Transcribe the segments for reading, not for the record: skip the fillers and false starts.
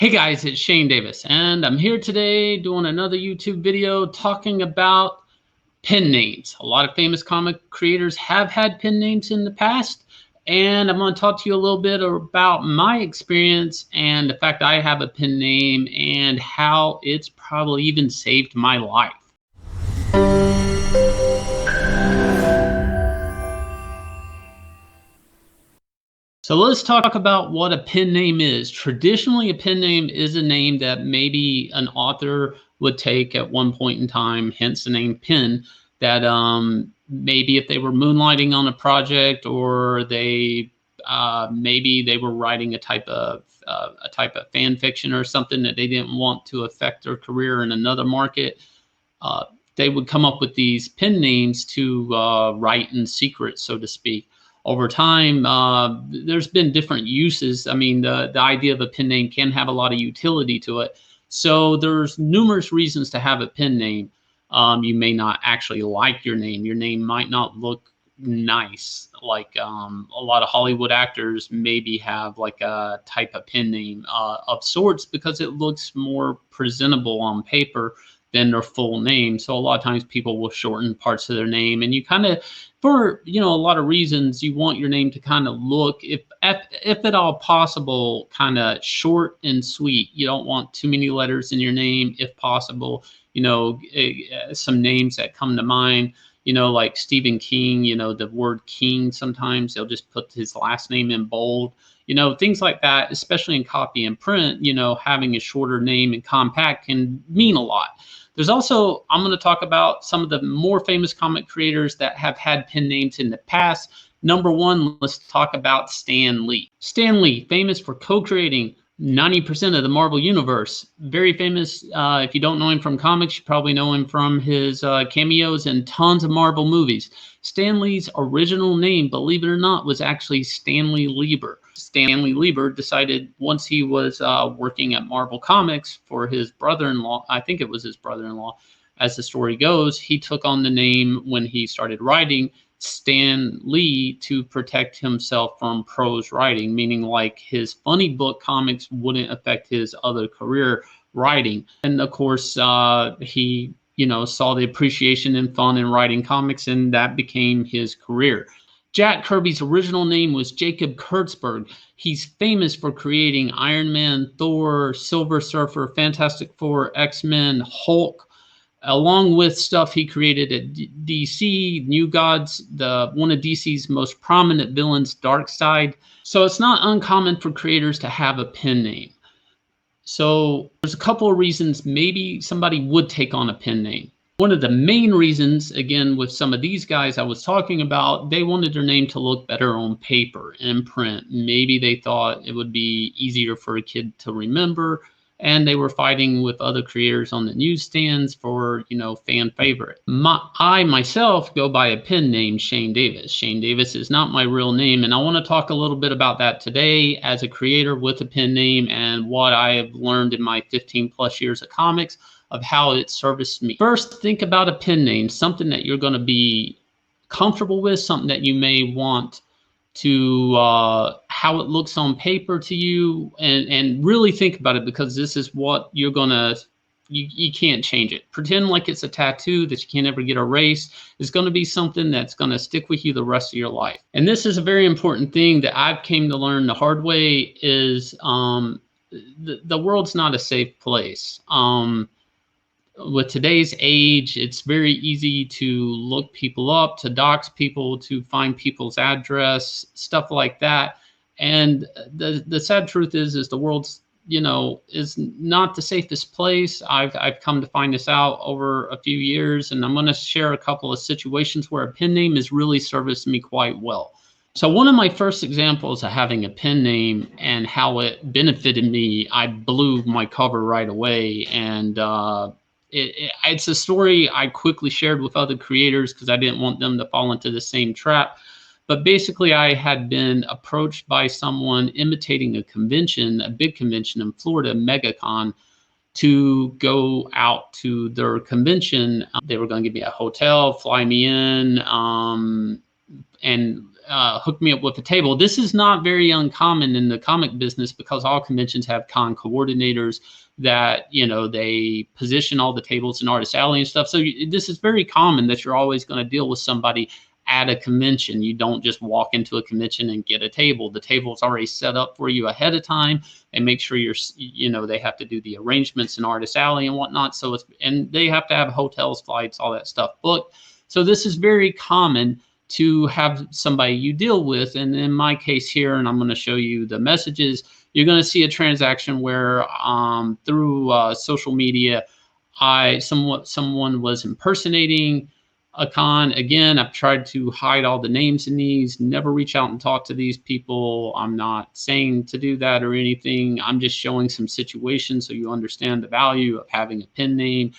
Hey guys, it's Shane Davis, and I'm here today doing another YouTube video talking about pen names. A lot of famous comic creators have had pen names in the past, and I'm going to talk to you a little bit about my experience and the fact I have a pen name and how it's probably even saved my life. So let's talk about what a pen name is. Traditionally, a pen name is a name that maybe an author would take at one point in time, hence the name pen, that maybe if they were moonlighting on a project or they maybe they were writing a type of fan fiction or something that they didn't want to affect their career in another market, uh, they would come up with these pen names to write in secret, so to speak. Over time, there's been different uses. I mean, the idea of a pen name can have a lot of utility to it. So there's numerous reasons to have a pen name. You may not actually like your name. Your name might not look nice. Like a lot of Hollywood actors maybe have like a type of pen name of sorts because it looks more presentable on paper than their full name. So a lot of times people will shorten parts of their name, and you kind of, for a lot of reasons, you want your name to kind of look, if at all possible, kind of short and sweet. You don't want too many letters in your name, if possible. Some names that come to mind, like Stephen King. The word King, sometimes they'll just put his last name in bold. Things like that, especially in copy and print. Having a shorter name and compact can mean a lot. There's also, I'm going to talk about some of the more famous comic creators that have had pen names in the past. Number one, let's talk about Stan Lee. Stan Lee, famous for co-creating 90% of the Marvel Universe. Very famous. If you don't know him from comics, you probably know him from his cameos in tons of Marvel movies. Stan Lee's original name, believe it or not, was actually Stanley Lieber. Stanley Lieber decided, once he was working at Marvel Comics for his brother-in-law, I think it was his brother-in-law, as the story goes, he took on the name when he started writing Stan Lee to protect himself from prose writing, meaning like his funny book comics wouldn't affect his other career writing. And of course, he saw the appreciation and fun in writing comics, and that became his career. Jack Kirby's original name was Jacob Kurtzberg. He's famous for creating Iron Man, Thor, Silver Surfer, Fantastic Four, X-Men, Hulk, along with stuff he created at DC, New Gods, one of DC's most prominent villains, Darkseid. So it's not uncommon for creators to have a pen name. So there's a couple of reasons maybe somebody would take on a pen name. One of the main reasons, again, with some of these guys I was talking about, they wanted their name to look better on paper and print. Maybe they thought it would be easier for a kid to remember, and they were fighting with other creators on the newsstands for, fan favorite. I myself go by a pen name, Shane Davis. Shane Davis is not my real name, and I want to talk a little bit about that today as a creator with a pen name and what I have learned in my 15 plus years of comics of how it serviced me. First, think about a pen name, something that you're going to be comfortable with, something that you may want to how it looks on paper to you, and really think about it, because this is what you're gonna, you can't change it. Pretend like it's a tattoo that you can't ever get erased. It's going to be something that's going to stick with you the rest of your life. And this is a very important thing that I've came to learn the hard way, is the world's not a safe place. With today's age, it's very easy to look people up, to dox people, to find people's address, stuff like that. And the sad truth is the world's, is not the safest place. I've come to find this out over a few years, and I'm going to share a couple of situations where a pen name has really serviced me quite well. So one of my first examples of having a pen name and how it benefited me, I blew my cover right away. And it's a story I quickly shared with other creators because I didn't want them to fall into the same trap. But basically, I had been approached by someone imitating a convention, a big convention in Florida, MegaCon, to go out to their convention. They were going to give me a hotel, fly me in, and hook me up with a table. This is not very uncommon in the comic business because all conventions have con coordinators that, you know, they position all the tables in Artist Alley and stuff. So this is very common that you're always going to deal with somebody at a convention. You don't just walk into a convention and get a table. The table is already set up for you ahead of time. They make sure you're, you know, they have to do the arrangements in Artist Alley and whatnot. So it's, and they have to have hotels, flights, all that stuff booked. So this is very common to have somebody you deal with. And in my case here, and I'm going to show you the messages, you're going to see a transaction where through social media, someone was impersonating a con. Again, I've tried to hide all the names in these, never reach out and talk to these people. I'm not saying to do that or anything. I'm just showing some situations so you understand the value of having a pen name.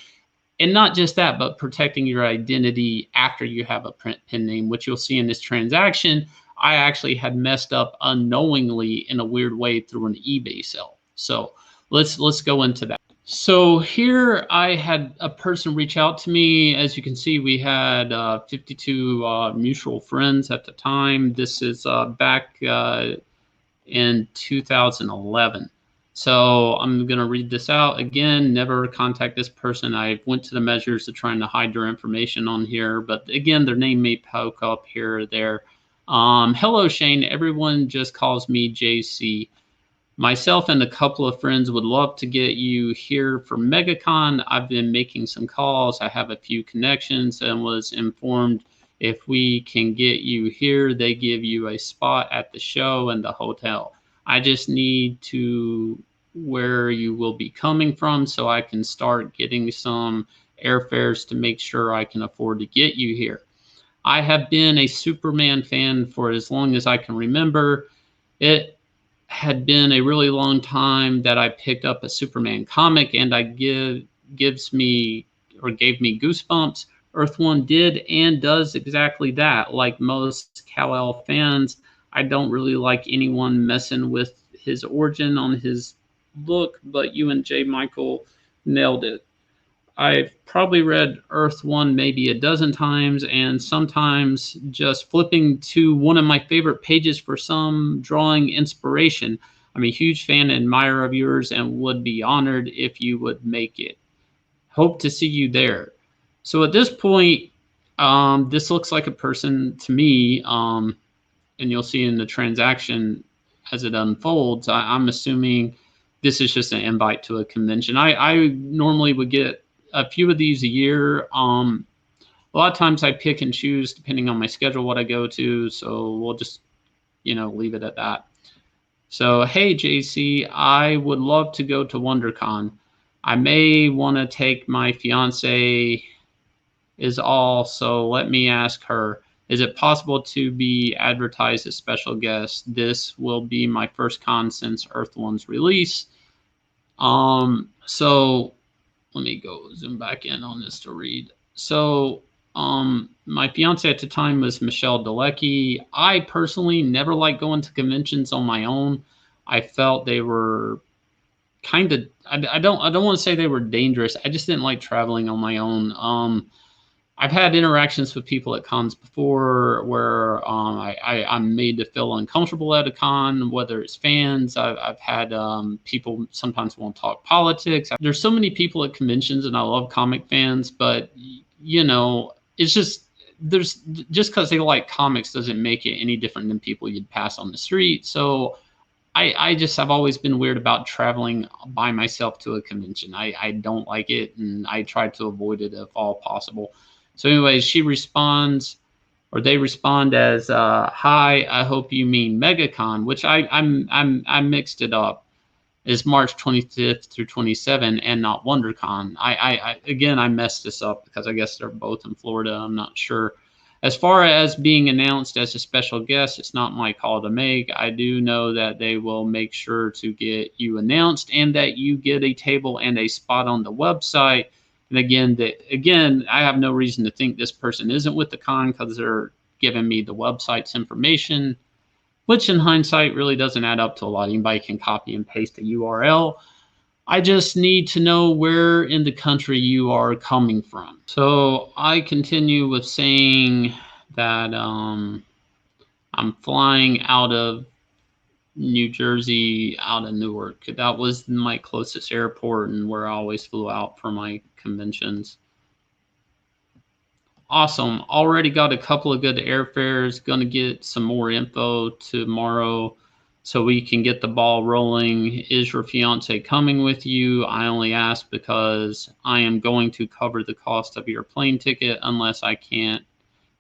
And not just that, but protecting your identity after you have a pen name, which you'll see in this transaction. I actually had messed up unknowingly in a weird way through an eBay sale. So let's go into that. So here I had a person reach out to me. As you can see, we had 52 mutual friends at the time. This is back in 2011. So I'm going to read this out again. Never contact this person. I went to the measures of trying to hide their information on here, but again, their name may poke up here or there. Hello, Shane. Everyone just calls me JC. Myself and a couple of friends would love to get you here for MegaCon. I've been making some calls. I have a few connections and was informed if we can get you here, they give you a spot at the show and the hotel. I just need to where you will be coming from so I can start getting some airfares to make sure I can afford to get you here. I have been a Superman fan for as long as I can remember. It had been a really long time that I picked up a Superman comic, and gave me goosebumps. Earth One did and does exactly that. Like most Kal-El fans, I don't really like anyone messing with his origin on his look, but you and J. Michael nailed it. I've probably read Earth One maybe a dozen times, and sometimes just flipping to one of my favorite pages for some drawing inspiration. I'm a huge fan and admirer of yours and would be honored if you would make it. Hope to see you there. So at this point, this looks like a person to me, and you'll see in the transaction as it unfolds, I'm assuming this is just an invite to a convention. I normally would get a few of these a year. A lot of times I pick and choose depending on my schedule what I go to. So we'll just, you know, leave it at that. So, hey, JC, I would love to go to WonderCon. I may want to take my fiance is all, so let me ask her. Is it possible to be advertised as special guest? This will be my first con since Earth One's release. So let me go zoom back in on this to read. So my fiance at the time was Michelle Delecky. I personally never liked going to conventions on my own. I felt they were kind of, I don't want to say they were dangerous. I just didn't like traveling on my own. I've had interactions with people at cons before where I'm made to feel uncomfortable at a con, whether it's fans. I've had people sometimes won't talk politics. There's so many people at conventions, and I love comic fans, but you know, it's just because they like comics doesn't make it any different than people you'd pass on the street. So I've always been weird about traveling by myself to a convention. I don't like it, and I try to avoid it if all possible. So anyways, she responds, or they respond as, "Hi, I hope you mean MegaCon," which I mixed it up. Is March 25th through 27th and not WonderCon. I messed this up because I guess they're both in Florida. I'm not sure. As far as being announced as a special guest, it's not my call to make. I do know that they will make sure to get you announced and that you get a table and a spot on the website. And again, I have no reason to think this person isn't with the con because they're giving me the website's information, which in hindsight really doesn't add up to a lot. Anybody can copy and paste a URL. I just need to know where in the country you are coming from. So I continue with saying that I'm flying out of New Jersey, out of Newark. That was my closest airport and where I always flew out for my conventions. Awesome. Already got a couple of good airfares. Going to get some more info tomorrow so we can get the ball rolling. Is your fiance coming with you? I only ask because I am going to cover the cost of your plane ticket unless I can't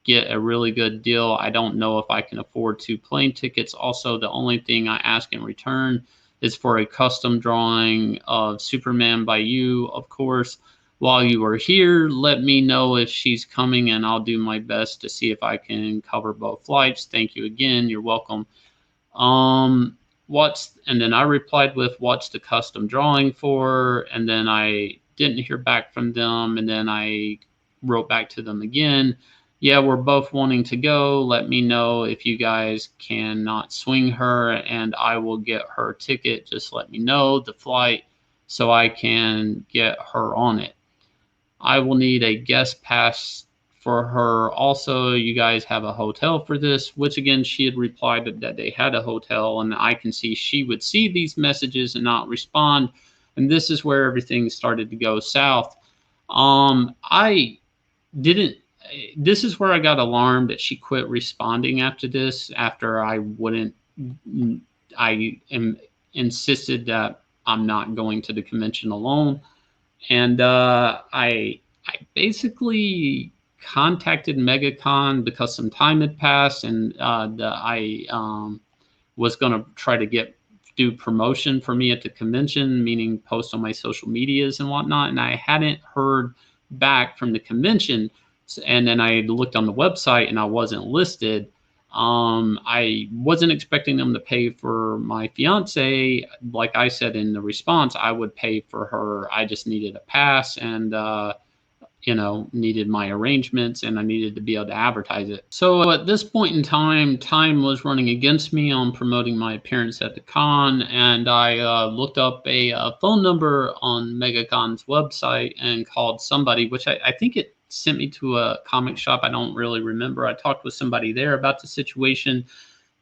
get a really good deal. I don't know if I can afford 2 plane tickets. Also, the only thing I ask in return is for a custom drawing of Superman by you, of course. While you are here, let me know if she's coming and I'll do my best to see if I can cover both flights. Thank you again. You're welcome. What's and then I replied with what's the custom drawing for, and then I didn't hear back from them, and then I wrote back to them again. Yeah, we're both wanting to go. Let me know if you guys cannot swing her, and I will get her ticket. Just let me know the flight so I can get her on it. I will need a guest pass for her. Also, you guys have a hotel for this, which again, she had replied that they had a hotel, and I can see she would see these messages and not respond. And this is where everything started to go south. I didn't. This is where I got alarmed that she quit responding after this. After I wouldn't, I am insisted that I'm not going to the convention alone, and I basically contacted MegaCon because some time had passed, and I was going to try to do promotion for me at the convention, meaning post on my social medias and whatnot. And I hadn't heard back from the convention, and then I looked on the website and I wasn't listed. I wasn't expecting them to pay for my fiance. Like I said in the response, I would pay for her. I just needed a pass and needed my arrangements, and I needed to be able to advertise it. So at this point in time was running against me on promoting my appearance at the con, and I looked up a phone number on MegaCon's website and called somebody, which I think it sent me to a comic shop. I don't really remember. I talked with somebody there about the situation.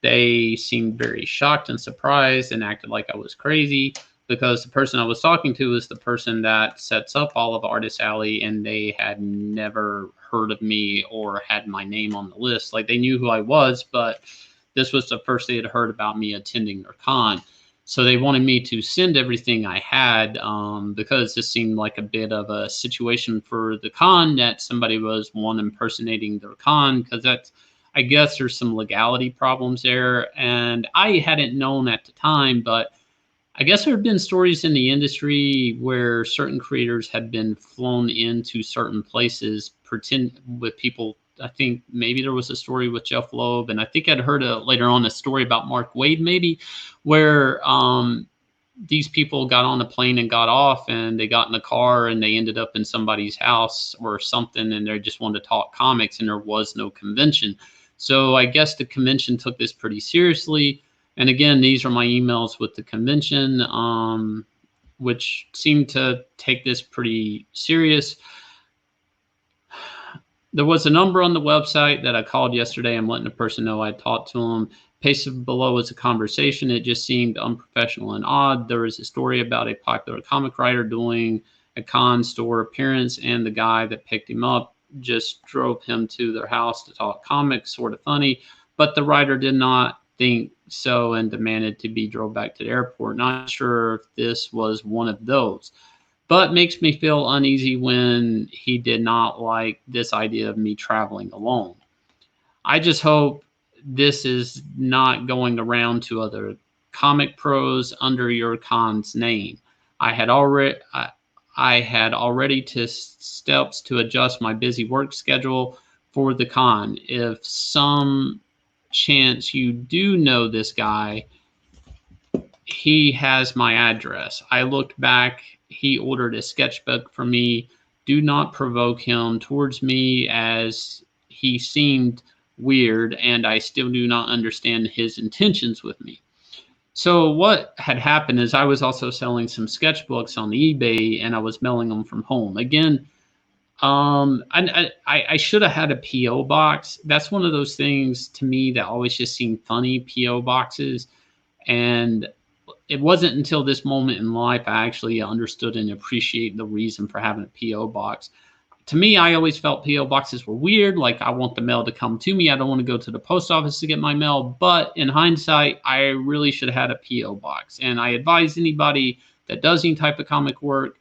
They seemed very shocked and surprised and acted like I was crazy, because the person I was talking to is the person that sets up all of Artist Alley, and they had never heard of me or had my name on the list. Like, they knew who I was, but this was the first they had heard about me attending their con. So they wanted me to send everything I had, because this seemed like a bit of a situation for the con, that somebody was impersonating their con, because I guess there's some legality problems there. And I hadn't known at the time, but I guess there have been stories in the industry where certain creators had been flown into certain places, pretend with people. I think maybe there was a story with Jeff Loeb, and I think I'd heard later on a story about Mark Wade, maybe, where these people got on a plane and got off, and they got in the car and they ended up in somebody's house or something, and they just wanted to talk comics, and there was no convention. So I guess the convention took this pretty seriously. And again, these are my emails with the convention, which seem to take this pretty serious. There was a number on the website that I called yesterday. I'm letting the person know I talked to them. Pasted below is a conversation. It just seemed unprofessional and odd. There was a story about a popular comic writer doing a con store appearance, and the guy that picked him up just drove him to their house to talk comics, sort of funny. But the writer did not think so and demanded to be drove back to the airport. Not sure if this was one of those, but makes me feel uneasy when he did not like this idea of me traveling alone. I just hope this is not going around to other comic pros under your con's name. I had already took steps to adjust my busy work schedule for the con. If some chance you do know this guy, he has my address. I looked back. He ordered a sketchbook for me. Do not provoke him towards me, as he seemed weird, and I still do not understand his intentions with me. So what had happened is I was also selling some sketchbooks on eBay, and I was mailing them from home. Again, I should have had a PO box. That's one of those things to me that always just seemed funny, PO boxes. And it wasn't until this moment in life I actually understood and appreciate the reason for having a PO box. To me, I always felt PO boxes were weird. Like, I want the mail to come to me. I don't want to go to the post office to get my mail. But in hindsight, I really should have had a PO box. And I advise anybody that does any type of comic work,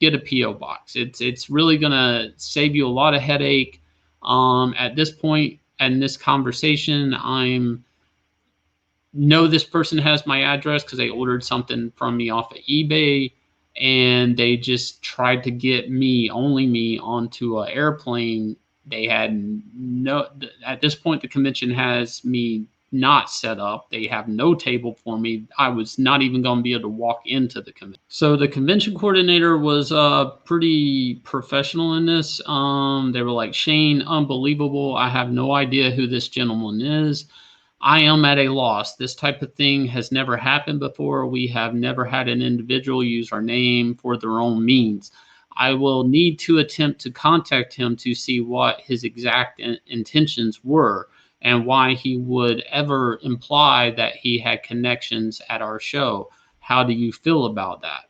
get a PO box. It's really gonna save you a lot of headache. At this point in this conversation, I'm know this person has my address because they ordered something from me off of eBay, and they just tried to get me, only me, onto an airplane. They had no, at this point, the convention has me not set up. They have no table for me. I was not even going to be able to walk into the convention. So the convention coordinator was pretty professional in this. They were like, Shane, unbelievable. I have no idea who this gentleman is. I am at a loss. This type of thing has never happened before. We have never had an individual use our name for their own means. I will need to attempt to contact him to see what his exact intentions were and why he would ever imply that he had connections at our show. How do you feel about that?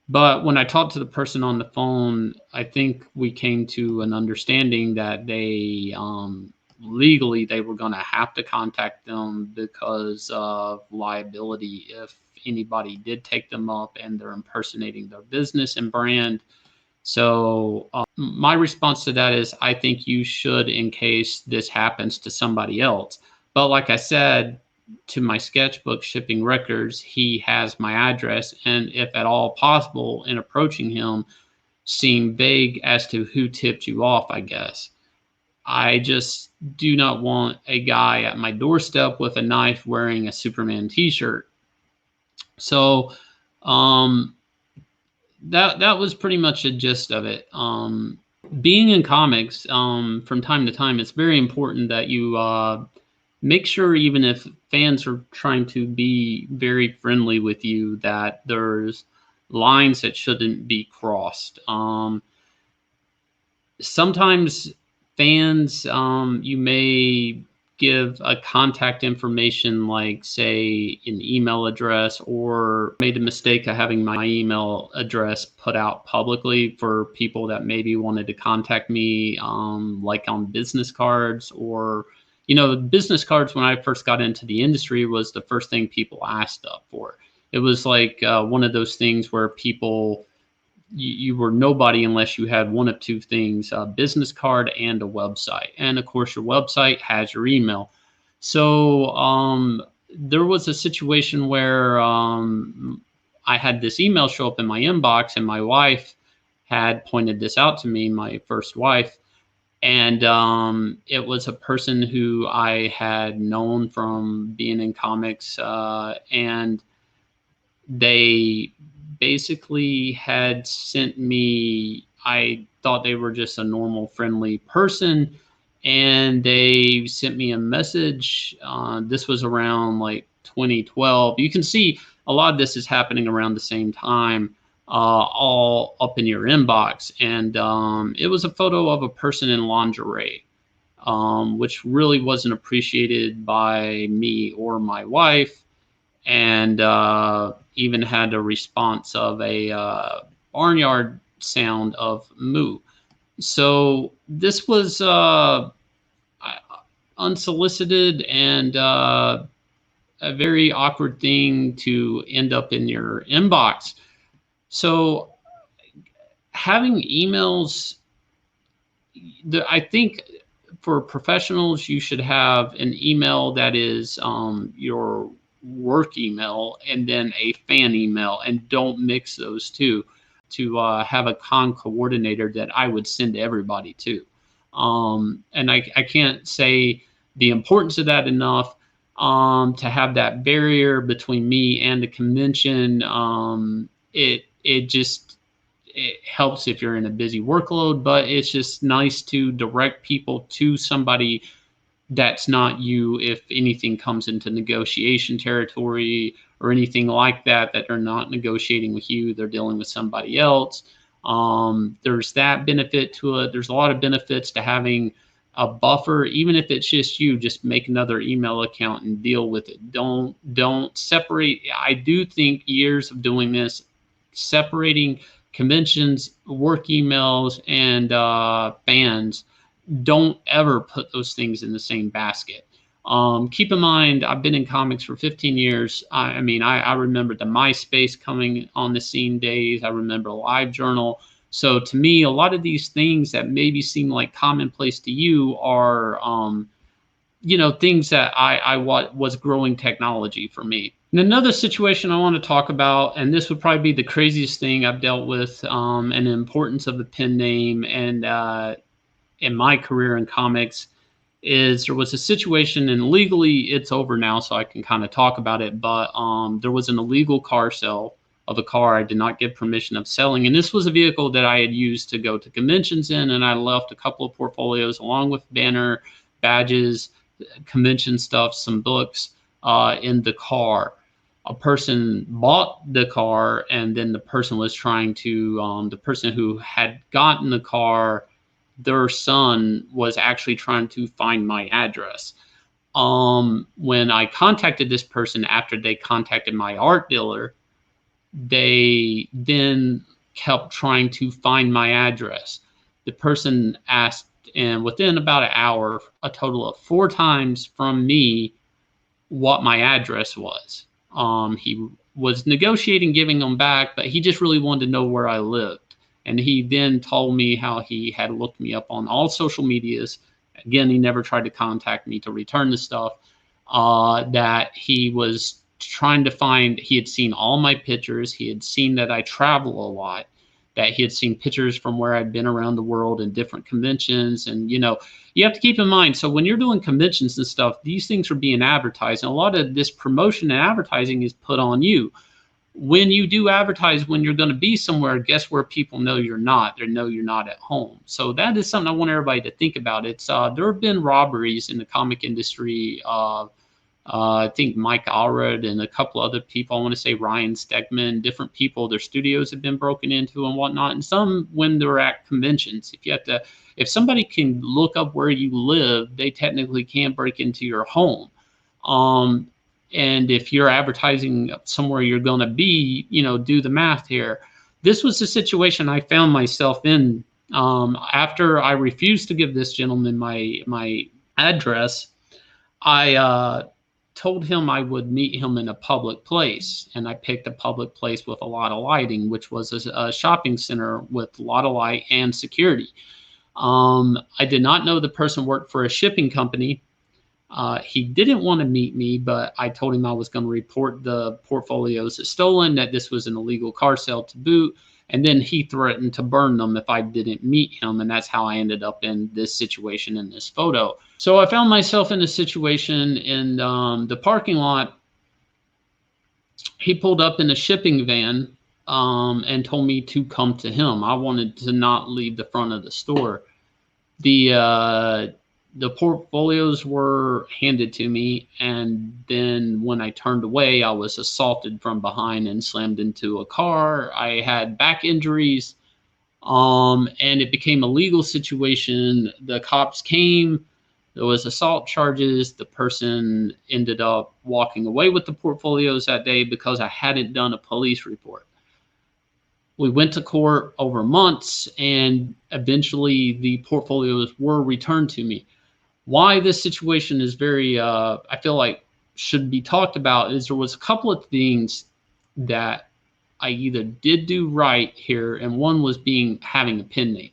But when I talked to the person on the phone, I think we came to an understanding that they legally they were going to have to contact them because of liability if anybody did take them up and they're impersonating their business and brand. So my response to that is I think you should in case this happens to somebody else. But like I said, to my sketchbook shipping records, he has my address, and if at all possible in approaching him, seem vague as to who tipped you off, I guess. I just do not want a guy at my doorstep with a knife wearing a Superman t-shirt. So um, that was pretty much the gist of it. Being in comics, from time to time, it's very important that you make sure, even if fans are trying to be very friendly with you, that there's lines that shouldn't be crossed. Sometimes fans, you may give a contact information like, say, an email address, or made a mistake of having my email address put out publicly for people that maybe wanted to contact me, like on business cards. Or business cards, when I first got into the industry, was the first thing people asked up for. It was like one of those things where people, you were nobody unless you had one of two things: a business card and a website. And of course, your website has your email. So there was a situation where I had this email show up in my inbox, and my wife had pointed this out to me, my first wife. And it was a person who I had known from being in comics, and they basically had sent me, I thought they were just a normal friendly person, and they sent me a message. This was around like 2012. You can see a lot of this is happening around the same time, all up in your inbox. And it was a photo of a person in lingerie, which really wasn't appreciated by me or my wife. And even had a response of a barnyard sound of moo. So this was unsolicited, and a very awkward thing to end up in your inbox. So having emails, I think for professionals, you should have an email that is your work email and then a fan email, and don't mix those two. To have a con coordinator that I would send everybody to. And I can't say the importance of that enough, to have that barrier between me and the convention. It helps if you're in a busy workload, but it's just nice to direct people to somebody that's not you if anything comes into negotiation territory or anything like that, that they're not negotiating with you, they're dealing with somebody else. There's that benefit to it. There's a lot of benefits to having a buffer, even if it's just you. Just make another email account and deal with it. Don't separate. I do think years of doing this, separating conventions, work emails, and fans, don't ever put those things in the same basket. Keep in mind, I've been in comics for 15 years. I mean, I remember the MySpace coming on the scene days. I remember LiveJournal. So to me, a lot of these things that maybe seem like commonplace to you are, things that I was growing technology for me. And another situation I want to talk about, and this would probably be the craziest thing I've dealt with, and the importance of the pen name, and in my career in comics, is there was a situation, and legally it's over now, so I can kind of talk about it. But there was an illegal car sale of a car I did not get permission of selling, and this was a vehicle that I had used to go to conventions in, and I left a couple of portfolios along with banner, badges, convention stuff, some books in the car. A person bought the car, and then the person was trying to, the person who had gotten the car, their son was actually trying to find my address. When I contacted this person after they contacted my art dealer, they then kept trying to find my address. The person asked, and within about an hour, a total of 4 times from me, what my address was. He was negotiating giving them back, but he just really wanted to know where I lived. And he then told me how he had looked me up on all social medias. Again, he never tried to contact me to return the stuff. That he was trying to find, he had seen all my pictures. He had seen that I travel a lot, that he had seen pictures from where I'd been around the world in different conventions. And, you have to keep in mind, so when you're doing conventions and stuff, these things are being advertised. And a lot of this promotion and advertising is put on you. When you do advertise when you're going to be somewhere, guess where people know you're not? They know you're not at home. So that is something I want everybody to think about. It's there have been robberies in the comic industry. I think Mike Allred and a couple other people, I want to say Ryan Stegman, different people, their studios have been broken into and whatnot. And some when they're at conventions. If somebody can look up where you live, they technically can't break into your home. And if you're advertising somewhere you're going to be, do the math here. This was the situation I found myself in after I refused to give this gentleman my address. I told him I would meet him in a public place, and I picked a public place with a lot of lighting, which was a shopping center with a lot of light and security. I did not know the person worked for a shipping company. He didn't want to meet me, but I told him I was going to report the portfolios as stolen, that this was an illegal car sale to boot, and then he threatened to burn them if I didn't meet him, and that's how I ended up in this situation in this photo. So I found myself in a situation in the parking lot. He pulled up in a shipping van and told me to come to him. I wanted to not leave the front of the store. The portfolios were handed to me, and then when I turned away, I was assaulted from behind and slammed into a car. I had back injuries, and it became a legal situation. The cops came. There was assault charges. The person ended up walking away with the portfolios that day because I hadn't done a police report. We went to court over months, and eventually the portfolios were returned to me. Why this situation is very, I feel like should be talked about, is there was a couple of things that I either did do right here, and one was having a pen name.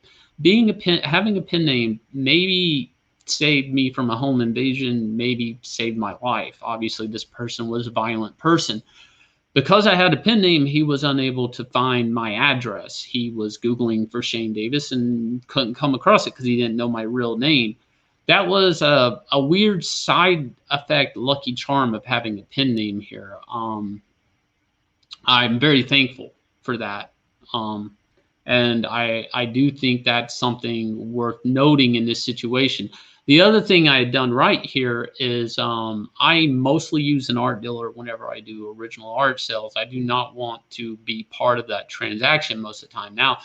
Having a pen name maybe saved me from a home invasion, maybe saved my life. Obviously, this person was a violent person. Because I had a pen name, he was unable to find my address. He was Googling for Shane Davis and couldn't come across it because he didn't know my real name. That was a weird side effect, lucky charm of having a pen name here. I'm very thankful for that. And I do think that's something worth noting in this situation. The other thing I had done right here is I mostly use an art dealer whenever I do original art sales. I do not want to be part of that transaction most of the time. Now,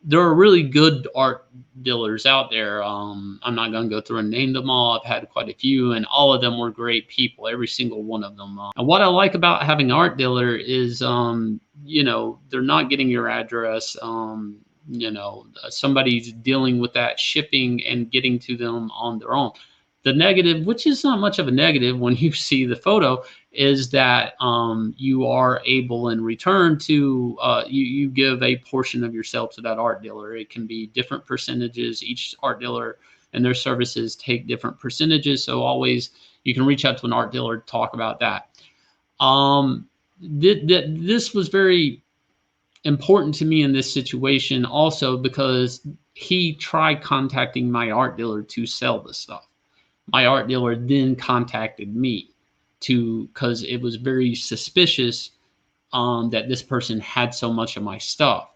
there are really good art dealers out there. I'm not going to go through and name them all. I've had quite a few, and all of them were great people, every single one of them. And what I like about having an art dealer is, they're not getting your address. Somebody's dealing with that shipping and getting to them on their own. The negative, which is not much of a negative when you see the photo, is that you are able in return to you give a portion of yourself to that art dealer. It can be different percentages. Each art dealer and their services take different percentages. So always you can reach out to an art dealer to talk about that. This was very important to me in this situation also because he tried contacting my art dealer to sell the stuff. My art dealer then contacted me because it was very suspicious that this person had so much of my stuff.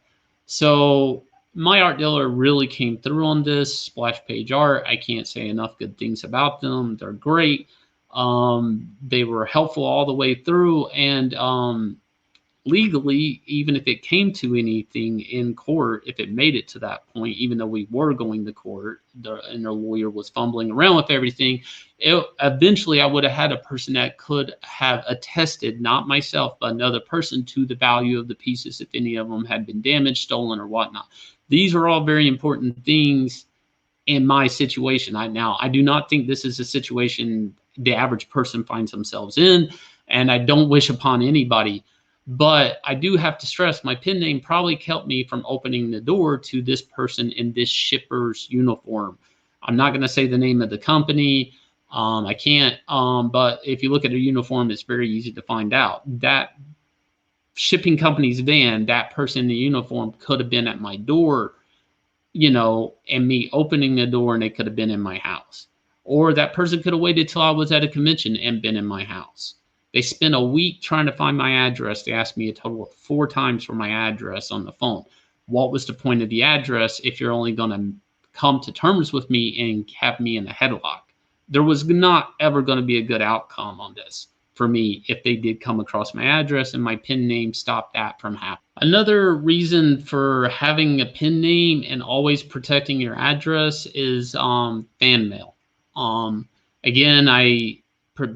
So my art dealer really came through on this. Splash Page Art, I can't say enough good things about them. They're great. They were helpful all the way through, and legally, even if it came to anything in court, if it made it to that point, even though we were going to court, and their lawyer was fumbling around with everything, eventually I would have had a person that could have attested, not myself, but another person, to the value of the pieces if any of them had been damaged, stolen, or whatnot. These are all very important things in my situation. I do not think this is a situation the average person finds themselves in, and I don't wish upon anybody. But I do have to stress my pen name probably kept me from opening the door to this person in this shipper's uniform. I'm not going to say the name of the company. I can't. But if you look at their uniform, it's very easy to find out. That shipping company's van, that person in the uniform could have been at my door, and me opening the door, and they could have been in my house. Or that person could have waited till I was at a convention and been in my house. They spent a week trying to find my address. They asked me a total of 4 times for my address on the phone. What was the point of the address if you're only going to come to terms with me and have me in a headlock? There was not ever going to be a good outcome on this for me if they did come across my address, and my pen name stopped that from happening. Another reason for having a pen name and always protecting your address is fan mail. Again,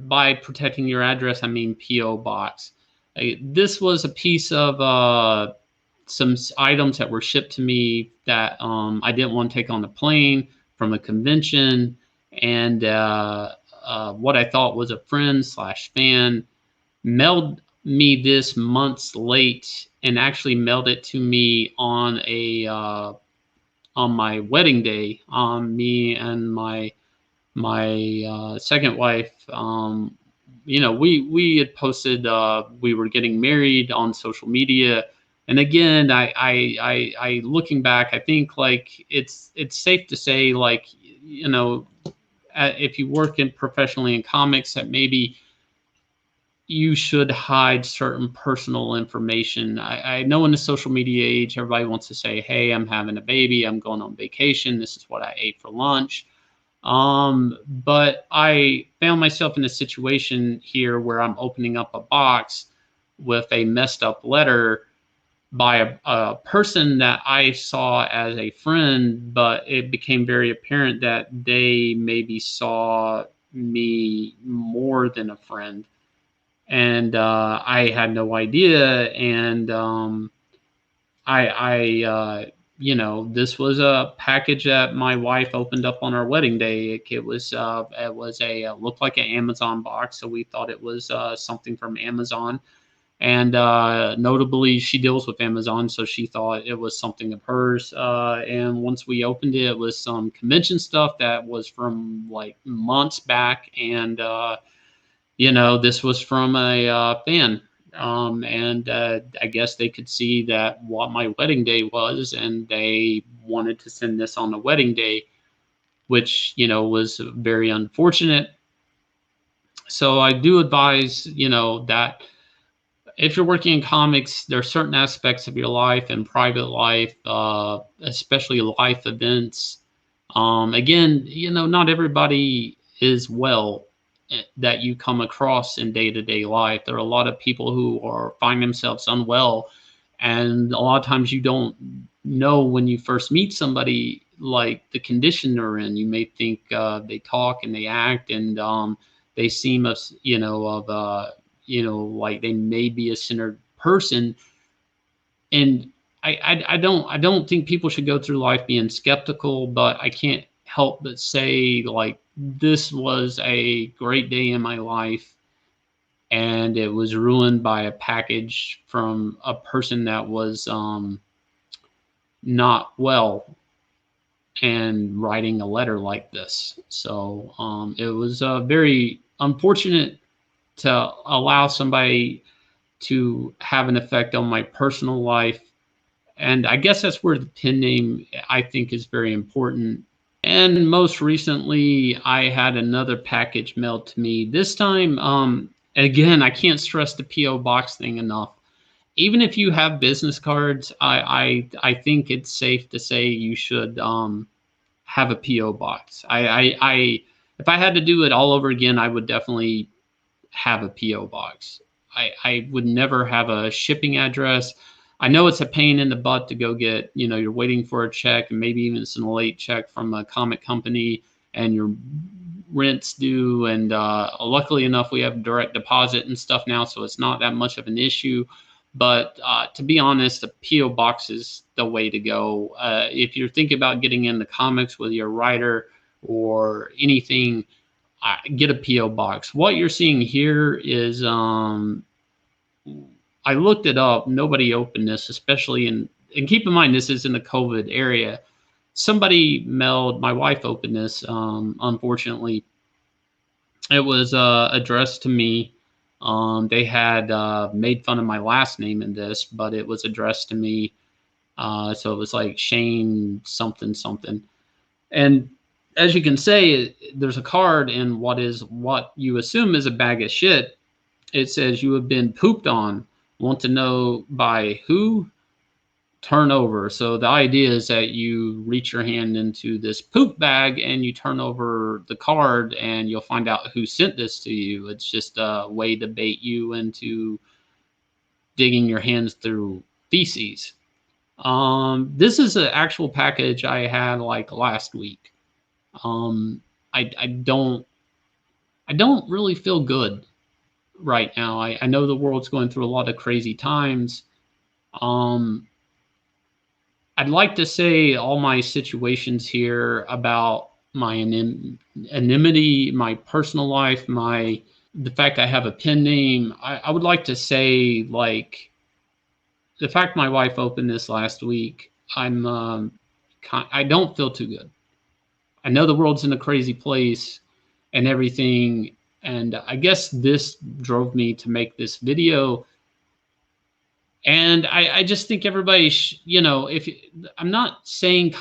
by protecting your address, I mean P.O. Box. This was a piece of some items that were shipped to me that I didn't want to take on the plane from a convention, and what I thought was a friend/fan mailed me this months late, and actually mailed it to me on my wedding day. Me and my second wife, we had posted we were getting married on social media. And again, I looking back, I think like it's safe to say, like, if you work professionally in comics, that maybe you should hide certain personal information. I know in the social media age, everybody wants to say, hey, I'm having a baby, I'm going on vacation, this is what I ate for lunch. But I found myself in a situation here where I'm opening up a box with a messed up letter by a person that I saw as a friend, but it became very apparent that they maybe saw me more than a friend. And I had no idea. And this was a package that my wife opened up on our wedding day. It was looked like an Amazon box, so we thought it was something from Amazon. And notably, she deals with Amazon, so she thought it was something of hers. And once we opened it, it was some convention stuff that was from like months back, and this was from a fan. And I guess they could see that what my wedding day was, and they wanted to send this on the wedding day, which, was very unfortunate. So I do advise, that if you're working in comics, there are certain aspects of your life and private life, especially life events. Again, not everybody is well that you come across in day-to-day life. There are a lot of people who find themselves unwell, and a lot of times you don't know when you first meet somebody, like the condition they're in. You may think they talk and they act, and they seem of like they may be a centered person. And I don't think people should go through life being skeptical, but I can't help but say, like, this was a great day in my life, and it was ruined by a package from a person that was not well, and writing a letter like this. So it was very unfortunate to allow somebody to have an effect on my personal life. And I guess that's where the pen name, I think, is very important. And most recently, I had another package mailed to me. This time, again, I can't stress the P.O. box thing enough. Even if you have business cards, I think it's safe to say you should have a P.O. box. If I had to do it all over again, I would definitely have a P.O. box. I would never have a shipping address. I know it's a pain in the butt to go get, you're waiting for a check, and maybe even it's a late check from a comic company, and your rent's due. And luckily enough, we have direct deposit and stuff now, so it's not that much of an issue. But to be honest, the P.O. box is the way to go. If you're thinking about getting into comics, whether you're a writer or anything, get a P.O. box. What you're seeing here is, I looked it up. Nobody opened this, especially and keep in mind, this is in the COVID area. Somebody mailed, my wife opened this, unfortunately. It was addressed to me. They had made fun of my last name in this, but it was addressed to me. So it was like Shane something something. And as you can say, there's a card in what you assume is a bag of shit. It says, "You have been pooped on. Want to know by who? Turn over." So the idea is that you reach your hand into this poop bag and you turn over the card, and you'll find out who sent this to you. It's just a way to bait you into digging your hands through feces. This is an actual package I had like last week. Um, I don't really feel good right now. I know the world's going through a lot of crazy times. Um, I'd like to say all my situations here about my anonymity, my personal life, the fact I have a pen name. I would like to say, like, the fact my wife opened this last week. I don't feel too good. I know the world's in a crazy place and everything, and I guess this drove me to make this video. And I just think everybody, if I'm not saying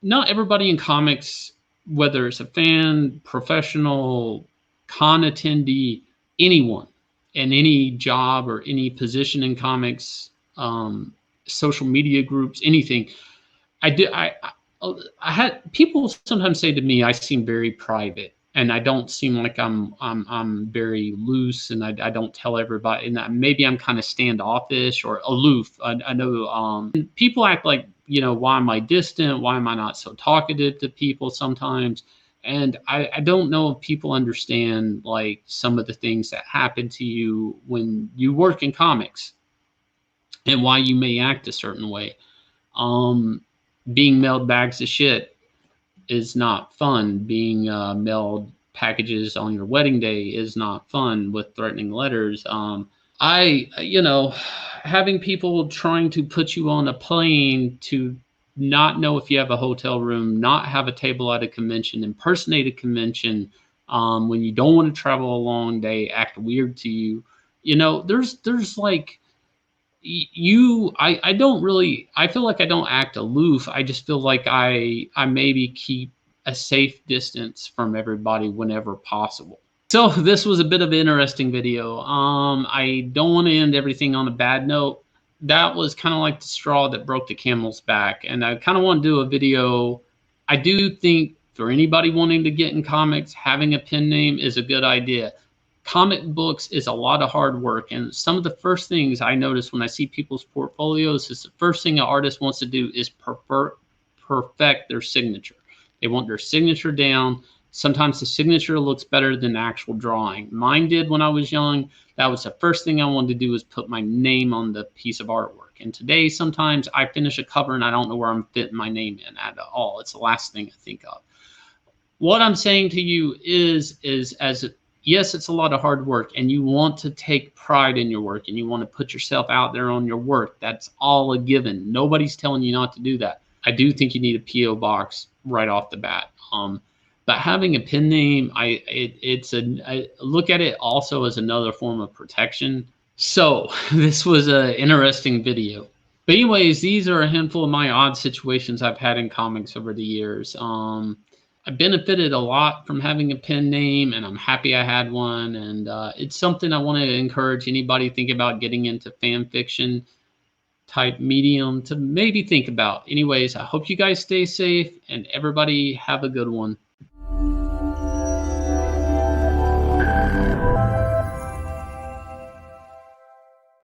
not everybody in comics, whether it's a fan, professional, con attendee, anyone in any job or any position in comics, social media groups, anything. I do. I had people sometimes say to me, I seem very private, and I don't seem like I'm very loose, and I don't tell everybody. And maybe I'm kind of standoffish or aloof. I know people act like, why am I distant? Why am I not so talkative to people sometimes? And I don't know if people understand, like, some of the things that happen to you when you work in comics, and why you may act a certain way. Being mailed bags of shit is not fun. Being mailed packages on your wedding day is not fun, with threatening letters. Having people trying to put you on a plane to not know if you have a hotel room, not have a table at a convention, impersonate a convention, when you don't want to travel a long day, act weird to you. There's like, I don't really, I feel like I don't act aloof. I just feel like I maybe keep a safe distance from everybody whenever possible. So this was a bit of an interesting video. I don't want to end everything on a bad note. That was kind of like the straw that broke the camel's back, and I kind of want to do a video. I do think for anybody wanting to get in comics, having a pen name is a good idea. comic books is a lot of hard work. And some of the first things I notice when I see people's portfolios is the first thing an artist wants to do is perfect their signature. They want their signature down. Sometimes the signature looks better than the actual drawing. Mine did when I was young. That was the first thing I wanted to do, was put my name on the piece of artwork. And today, sometimes I finish a cover and I don't know where I'm fitting my name in at all. It's the last thing I think of. What I'm saying to you is as yes, it's a lot of hard work, and you want to take pride in your work, and you want to put yourself out there on your work. That's all a given. Nobody's telling you not to do that. I do think you need a PO box right off the bat. But having a pen name, I look at it also as another form of protection. So this was an interesting video. But anyways, these are a handful of my odd situations I've had in comics over the years. I benefited a lot from having a pen name, and I'm happy I had one. And it's something I want to encourage anybody thinking about getting into fan fiction type medium to maybe think about. Anyways, I hope you guys stay safe, and everybody have a good one.